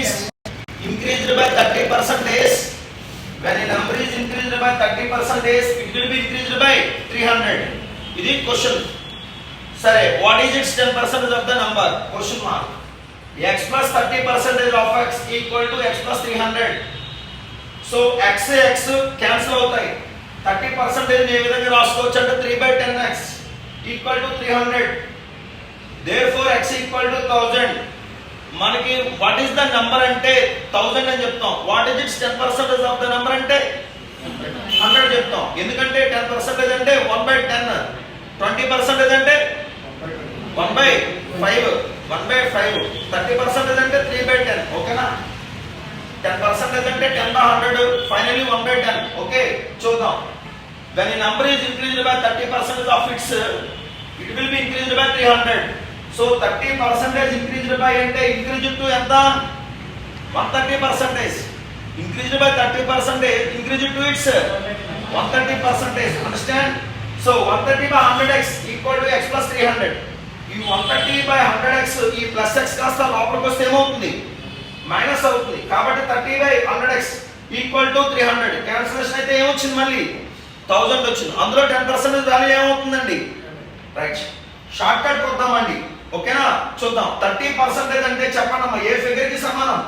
is increased by 30%. When a number is increased by 30%, it will be increased by 300. This is question. Sir, what is its 10% of the number? Question mark. X plus 30% of x equal to x plus 300. So x cancel అవుతాయి. 30% ఏ విధంగా రాసుకోవచ్చు అంటే 3/10x equal to 300. Therefore x equal to 1000. మనకి what is the number అంటే 1000 అని చెప్తాం. What is it's 10% of the number అంటే 100 చెప్తాం. ఎందుకంటే 10% అంటే 1/10, 20% అంటే 1/5, 1/5, 30% అంటే 3/10. ఓకేనా? 10% అంటే 10/100, ఫైనల్లీ 1/10. ఓకే, చూద్దాం. when a number is increased by 30% of its, it will be increased by 300. So 30% increased by అంటే increased to ఎంత? 130%. Increased by 30%, increased to its 130%. Understand? So 130 by 100x equal to x plus 300. ఈ 130 by 100x ఈ plus x కాస్త లోపలికి వస్తే ఏమవుతుంది? Minus అవుతుంది. కాబట్టి 30 by 100x equal to 300. Cancellation అయితే ఏమొచ్చింది? మళ్ళీ 1000 వచ్చింది. అందులో 10% వాల్యూ ఏమవుతుందండి? రైట్, షార్ట్ కట్ కొద్దామండి. ఓకేనా? చూద్దాం. 30% అంటే చెప్పండి అమ్మా, ఏ ఫిగర్ కి సమానం?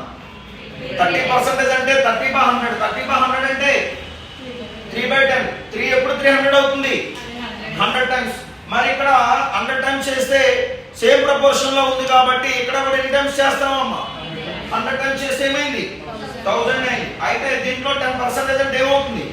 30% అంటే 30 by 100. 30 by 100 అంటే 3/10. 3 ఎప్పుడు 300 అవుతుంది? 100 టైమ్స్. మరి ఇక్కడ 100 టైమ్స్ చేస్తే సేమ్ ప్రపోర్షన్ లో ఉంది కాబట్టి ఇక్కడ కూడా ఎన్ని టైమ్స్ చేస్తామమ్మా? 100 టైమ్స్ చేస్తే ఏమైంది? 1000 అయింది. అయితే దీంట్లో 10% అంటే ఏమవుతుంది?